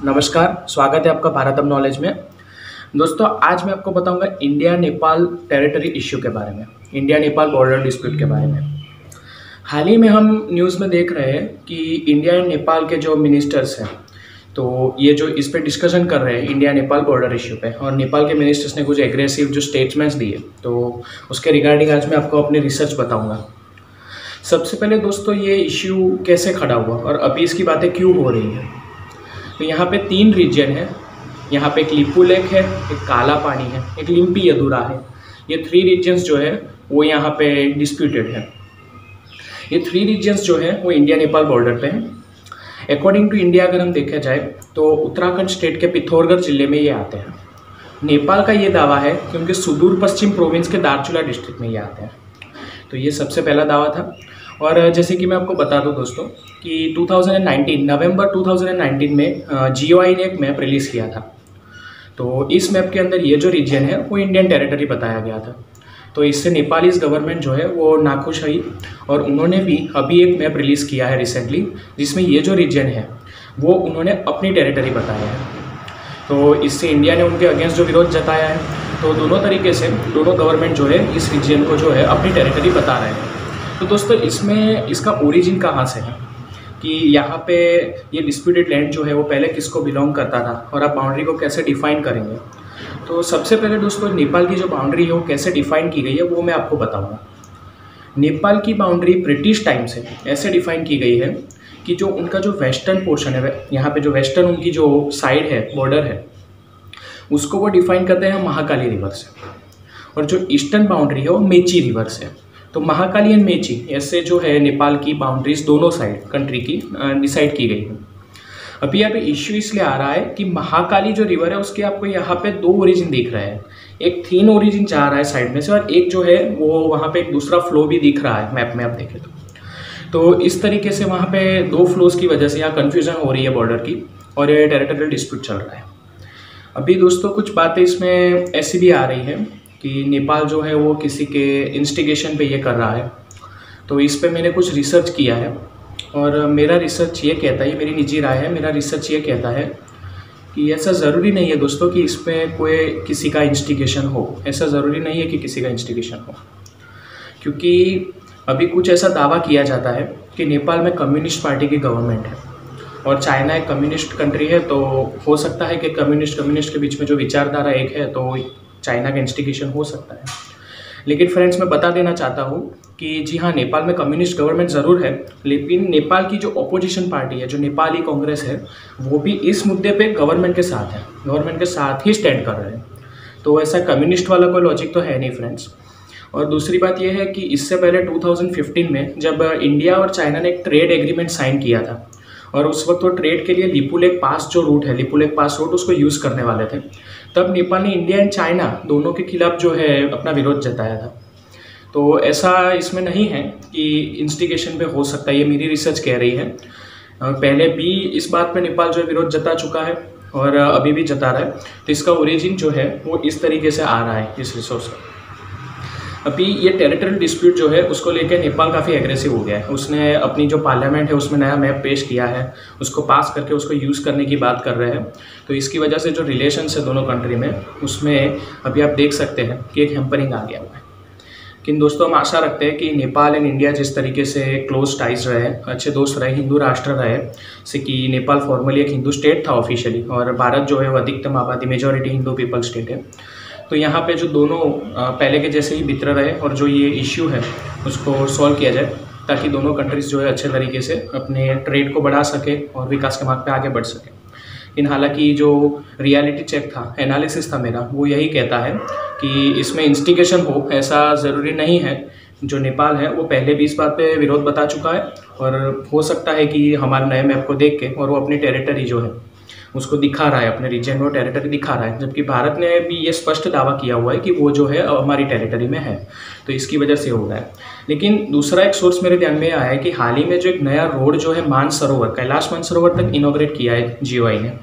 नमस्कार, स्वागत है आपका भारत अब नॉलेज में। दोस्तों, आज मैं आपको बताऊंगा इंडिया नेपाल टेरिटरी इश्यू के बारे में, इंडिया नेपाल बॉर्डर डिस्प्यूट के बारे में। हाल ही में हम न्यूज़ में देख रहे हैं कि इंडिया एंड नेपाल के जो मिनिस्टर्स हैं, तो ये जो इस पे डिस्कशन कर रहे हैं इंडिया नेपाल बॉर्डर इश्यू पे, और नेपाल के मिनिस्टर्स ने कुछ एग्रेसिव जो स्टेटमेंट्स दिए, तो उसके रिगार्डिंग आज मैं आपको अपनी रिसर्च बताऊँगा। सबसे पहले दोस्तों, ये इश्यू कैसे खड़ा हुआ और अभी इसकी बातें क्यों हो रही है। तो यहाँ पे 3 रीजन है। यहाँ पे एक लिपू लेक है, एक काला पानी है, एक लिम्पी यदुरा है। ये 3 रीजन्स जो है वो यहाँ पे डिस्प्यूटेड है। ये 3 रीजन्स जो है वो इंडिया नेपाल बॉर्डर पे हैं। अकॉर्डिंग टू इंडिया अगर हम देखा जाए तो उत्तराखंड स्टेट के पिथौरागढ़ जिले में ये आते हैं। नेपाल का ये दावा है कि उनके सुदूर पश्चिम प्रोविंस के दार्चुला डिस्ट्रिक्ट में ये आते हैं। तो ये सबसे पहला दावा था। और जैसे कि मैं आपको बता दूं दोस्तों कि 2019 नवंबर 2019 में GOI ने एक मैप रिलीज़ किया था। तो इस मैप के अंदर ये जो रीजन है वो इंडियन टेरिटरी बताया गया था। तो इससे नेपालीज गवर्नमेंट जो है वो नाखुश हुई और उन्होंने भी अभी एक मैप रिलीज़ किया है रिसेंटली, जिसमें ये जो रीजन है वो उन्होंने अपनी टेरिटरी बताया है। तो इससे इंडिया ने उनके अगेंस्ट जो विरोध जताया है। तो दोनों तरीके से दोनों गवर्नमेंट जो है इस रीजन को जो है अपनी टेरिटरी बता रहे हैं। तो दोस्तों, इसमें इसका ओरिजिन कहाँ से है कि यहाँ पे ये डिस्प्यूटेड लैंड जो है वो पहले किसको बिलोंग करता था और आप बाउंड्री को कैसे डिफाइन करेंगे। तो सबसे पहले दोस्तों, नेपाल की जो बाउंड्री है वो कैसे डिफाइन की गई है वो मैं आपको बताऊँगा। नेपाल की बाउंड्री ब्रिटिश टाइम से ऐसे डिफाइन की गई है कि जो उनका जो वेस्टर्न पोर्शन है, यहाँ पे जो वेस्टर्न उनकी जो साइड है, बॉर्डर है, उसको वो डिफाइन करते हैं महाकाली रिवर से, और जो ईस्टर्न बाउंड्री है वो मेची रिवर से। तो महाकाली एंड मेची ऐसे जो है नेपाल की बाउंड्रीज दोनों साइड कंट्री की डिसाइड की गई है। अभी यहाँ पे इश्यू इसलिए आ रहा है कि महाकाली जो रिवर है उसके आपको यहाँ पे 2 ओरिजिन दिख रहे हैं। एक थीन ओरिजिन जा रहा है साइड में से, और एक जो है वो वहाँ पे एक दूसरा फ्लो भी दिख रहा है मैप में आप देखें तो इस तरीके से वहाँ पे 2 फ्लोज की वजह से यहाँ कन्फ्यूजन हो रही है बॉर्डर की, और ये टेरिटोरियल डिस्प्यूट चल रहा है। अभी दोस्तों कुछ बातें इसमें ऐसी भी आ रही है कि नेपाल जो है वो किसी के इंस्टिगेशन पे ये कर रहा है। तो इस पे मैंने कुछ रिसर्च किया है, और मेरा रिसर्च ये कहता है, ये मेरी निजी राय है, मेरा रिसर्च ये कहता है कि ऐसा ज़रूरी नहीं है दोस्तों कि इसमें कोई किसी का इंस्टिगेशन हो। ऐसा ज़रूरी नहीं है कि किसी का इंस्टिगेशन हो, क्योंकि अभी कुछ ऐसा दावा किया जाता है कि नेपाल में कम्युनिस्ट पार्टी की गवर्नमेंट है और चाइना एक कम्युनिस्ट कंट्री है। तो हो सकता है कि कम्युनिस्ट के बीच में जो विचारधारा एक है, तो चाइना का इंस्टिगेशन हो सकता है। लेकिन फ्रेंड्स, मैं बता देना चाहता हूँ कि जी हाँ, नेपाल में कम्युनिस्ट गवर्नमेंट ज़रूर है, लेकिन नेपाल की जो अपोजिशन पार्टी है, जो नेपाली कांग्रेस है, वो भी इस मुद्दे पे गवर्नमेंट के साथ है, गवर्नमेंट के साथ ही स्टैंड कर रहे हैं। तो ऐसा कम्युनिस्ट वाला कोई लॉजिक तो है नहीं फ्रेंड्स। और दूसरी बात यह है कि इससे पहले 2015 में जब इंडिया और चाइना ने एक ट्रेड एग्रीमेंट साइन किया था, और उस वक्त वो ट्रेड के लिए लिपू लेक पास जो रूट है, लिपू लेक पास रूट, उसको यूज़ करने वाले थे। तब नेपाल ने इंडिया एंड चाइना दोनों के खिलाफ जो है अपना विरोध जताया था। तो ऐसा इसमें नहीं है कि इंस्टिगेशन पे हो सकता है, ये मेरी रिसर्च कह रही है। पहले भी इस बात पे नेपाल जो है विरोध जता चुका है और अभी भी जता रहा है। तो इसका ओरिजिन जो है वो इस तरीके से आ रहा है इस रिसोर्स का। अभी ये टेरिटोरियल डिस्प्यूट जो है उसको लेकर नेपाल काफ़ी एग्रेसिव हो गया है। उसने अपनी जो पार्लियामेंट है उसमें नया मैप पेश किया है, उसको पास करके उसको यूज़ करने की बात कर रहे हैं। तो इसकी वजह से जो रिलेशंस है दोनों कंट्री में, उसमें अभी आप देख सकते हैं कि एक हैम्परिंग आ गया हुआ है। लेकिन दोस्तों, हम आशा रखते हैं कि नेपाल एंड इंडिया जिस तरीके से क्लोज टाइज रहे, अच्छे दोस्त रहे, हिंदू राष्ट्र रहे, जैसे कि नेपाल फॉर्मली एक हिंदू स्टेट था ऑफिशियली, और भारत जो है वो अधिकतम आबादी मेजॉरिटी हिंदू पीपल स्टेट है। तो यहाँ पे जो दोनों पहले के जैसे ही मित्र रहे, और जो ये इश्यू है उसको सॉल्व किया जाए, ताकि दोनों कंट्रीज़ जो है अच्छे तरीके से अपने ट्रेड को बढ़ा सके और विकास के मार्ग पे आगे बढ़ सके। लेकिन हालांकि जो रियलिटी चेक था, एनालिसिस था मेरा, वो यही कहता है कि इसमें इंस्टिगेशन हो ऐसा ज़रूरी नहीं है। जो नेपाल है वो पहले भी इस बात पे विरोध बता चुका है, और हो सकता है कि हमारे नए मैप को देख के और वो अपनी टेरिटरी जो है उसको दिखा रहा है, अपने रीजन में टेरिटरी दिखा रहा है, जबकि भारत ने भी ये स्पष्ट दावा किया हुआ है कि वो जो है हमारी टेरिटरी में है। तो इसकी वजह से हो रहा है। लेकिन दूसरा एक सोर्स मेरे ध्यान में आया है कि हाल ही में जो एक नया रोड जो है मानसरोवर, कैलाश मानसरोवर तक इनॉग्रेट किया है GOI ने।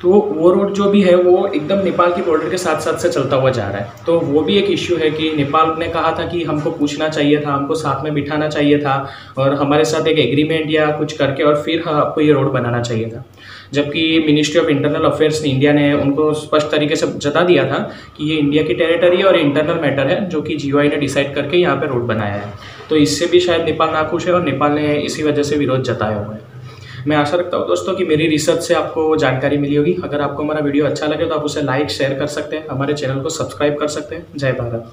तो वो रोड जो भी है वो एकदम नेपाल की बॉर्डर के साथ साथ से चलता हुआ जा रहा है। तो वो भी एक इश्यू है कि नेपाल ने कहा था कि हमको पूछना चाहिए था, हमको साथ में बिठाना चाहिए था, और हमारे साथ एक एग्रीमेंट या कुछ करके और फिर आपको ये रोड बनाना चाहिए था। जबकि ministry of internal affairs India ने उनको स्पष्ट तरीके से जता दिया था कि ये इंडिया की टेरिटरी है और इंटरनल मैटर है, जो कि जीओआई ने डिसाइड करके यहाँ पे रोड बनाया है। तो इससे भी शायद नेपाल नाखुश है और नेपाल ने इसी वजह से विरोध जताया हुआ है। मैं आशा रखता हूँ दोस्तों कि मेरी रिसर्च से आपको जानकारी मिली होगी। अगर आपको हमारा वीडियो अच्छा लगे तो आप उसे लाइक शेयर कर सकते हैं, हमारे चैनल को सब्सक्राइब कर सकते हैं। जय भारत।